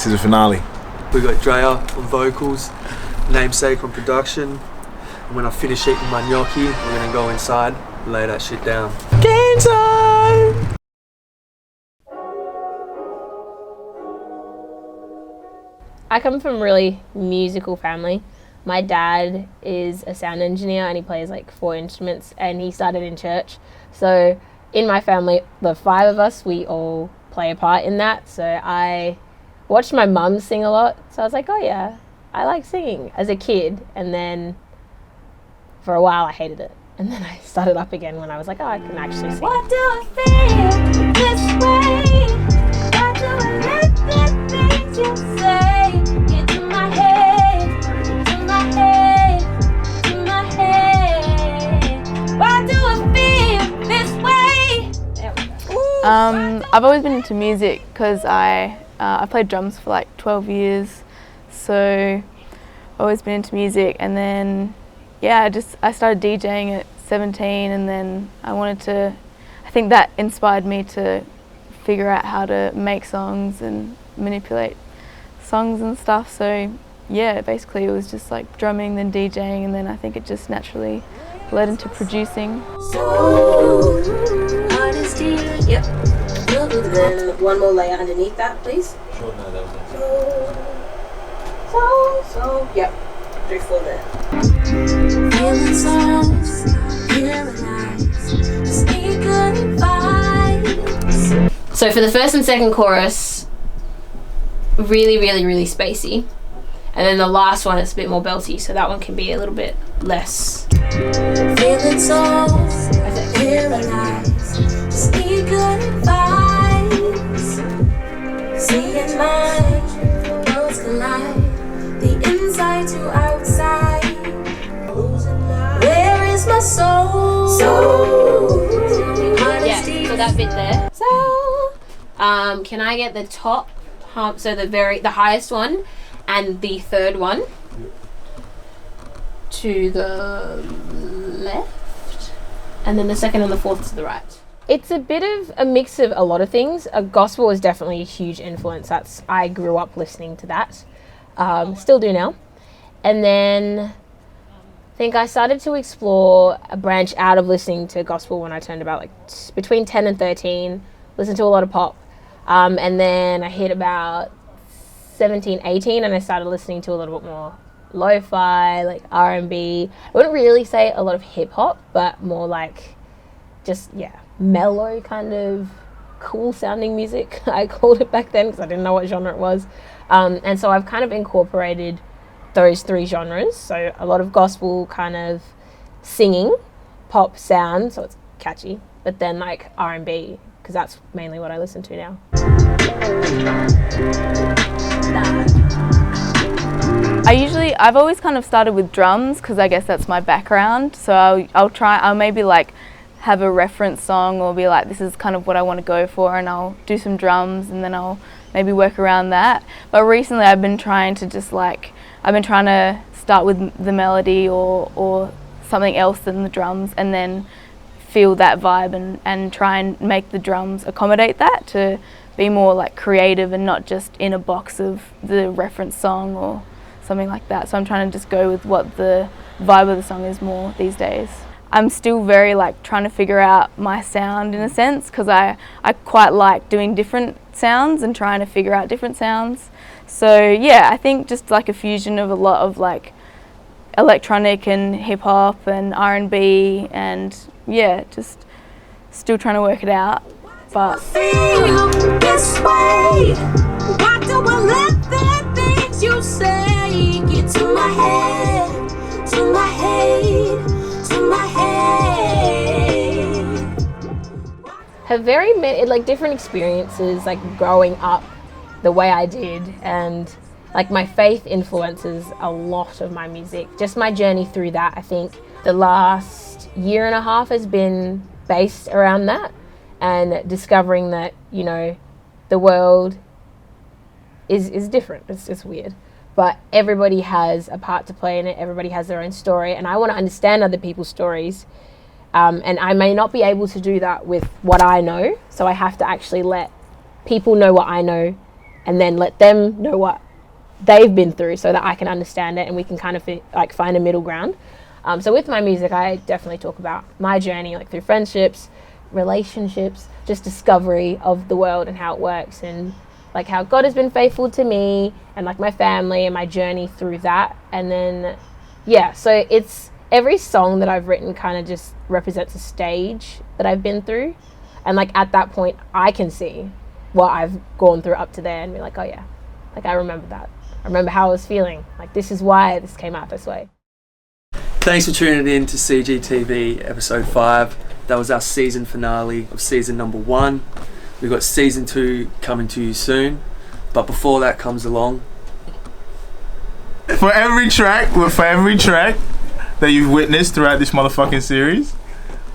season finale. We got Drea on vocals, Namesake on production. And when I finish eating my gnocchi, we're gonna go inside, lay that shit down. Game time! I come from a really musical family. My dad is a sound engineer and he plays like 4 instruments, and he started in church. So in my family, the 5 of us, we all play a part in that. So I watched my mum sing a lot. So I was like, oh yeah, I like singing as a kid. And then for a while I hated it. And then I started up again when I was like, oh, I can actually sing. What do I feel this way? Why do I let the things you say get to my head, to my head, to my head? Why do I feel this way? There we go. I've always been into music because I played drums for like 12 years, so I've always been into music. And then yeah, I started DJing at 17, and then I think that inspired me to figure out how to make songs and manipulate songs and stuff. So yeah, basically it was just like drumming, then DJing, and then I think it just naturally led into producing. So, honesty, yep. Then one more layer underneath that, please. Sure, no, that was So, yep. 3, 4 there. Feeling songs, hearing eyes, speak good advice. So for the first and second chorus, really, really, really spacey. And then the last one, it's a bit more belty, so that one can be a little bit less. Feeling songs, hearing eyes, speak good advice. Seeing mine, worlds collide. The inside to outside. Where is my soul? Yeah, so that bit there. So, can I get the top hump? So the highest one, and the third one to the left, and then the second and the fourth to the right. It's a bit of a mix of a lot of things. Gospel is definitely a huge influence. I grew up listening to that. Still do now. And then I think I started to explore a branch out of listening to gospel when I turned about like between 10 and 13, listened to a lot of pop. And then I hit about 17, 18 and I started listening to a little bit more lo-fi, like R&B. I wouldn't really say a lot of hip hop, but more like just, mellow kind of cool sounding music. I called it back then because I didn't know what genre it was. And so I've kind of incorporated those 3 genres. So a lot of gospel kind of singing, pop sound, so it's catchy, but then like R&B, because that's mainly what I listen to now. I've always kind of started with drums because I guess that's my background. So I'll maybe like have a reference song or be like, this is kind of what I want to go for, and I'll do some drums and then I'll maybe work around that. But recently I've been trying to start with the melody or something else than the drums, and then feel that vibe and try and make the drums accommodate that, to be more like creative and not just in a box of the reference song or something like that. So I'm trying to just go with what the vibe of the song is more these days. I'm still very like trying to figure out my sound in a sense, because I quite like doing different sounds and trying to figure out different sounds. So yeah, I think just like a fusion of a lot of like electronic and hip hop and R&B, and yeah, just still trying to work it out. But feel this way. Why do I let the things you say get to my head, to my head, to my head? Have very many like different experiences, like growing up the way I did, and like my faith influences a lot of my music. Just my journey through that, I think the last year and a half has been based around that, and discovering that, you know, the world is different. It's weird, but everybody has a part to play in it. Everybody has their own story, and I want to understand other people's stories. And I may not be able to do that with what I know, so I have to actually let people know what I know and then let them know what they've been through so that I can understand it and we can kind of like find a middle ground. So with my music, I definitely talk about my journey, like through friendships, relationships, just discovery of the world and how it works, and like how God has been faithful to me and like my family and my journey through that. And then, yeah, so it's every song that I've written kind of just represents a stage that I've been through. And like at that point, I can see what I've gone through up to there and be like, oh yeah, like I remember that. I remember how I was feeling. Like this is why this came out this way. Thanks for tuning in to CGTV episode 5. That was our season finale of season number 1. We've got season 2 coming to you soon. But before that comes along, For every track that you've witnessed throughout this motherfucking series,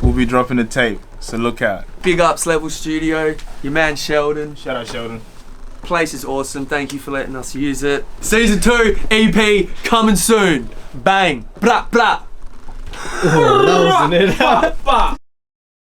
we'll be dropping a tape. So look out. Big Ups Level Studio, your man Sheldon. Shout out Sheldon. Place is awesome. Thank you for letting us use it. Season 2 EP coming soon. Bang. Blah blah. That wasn't it.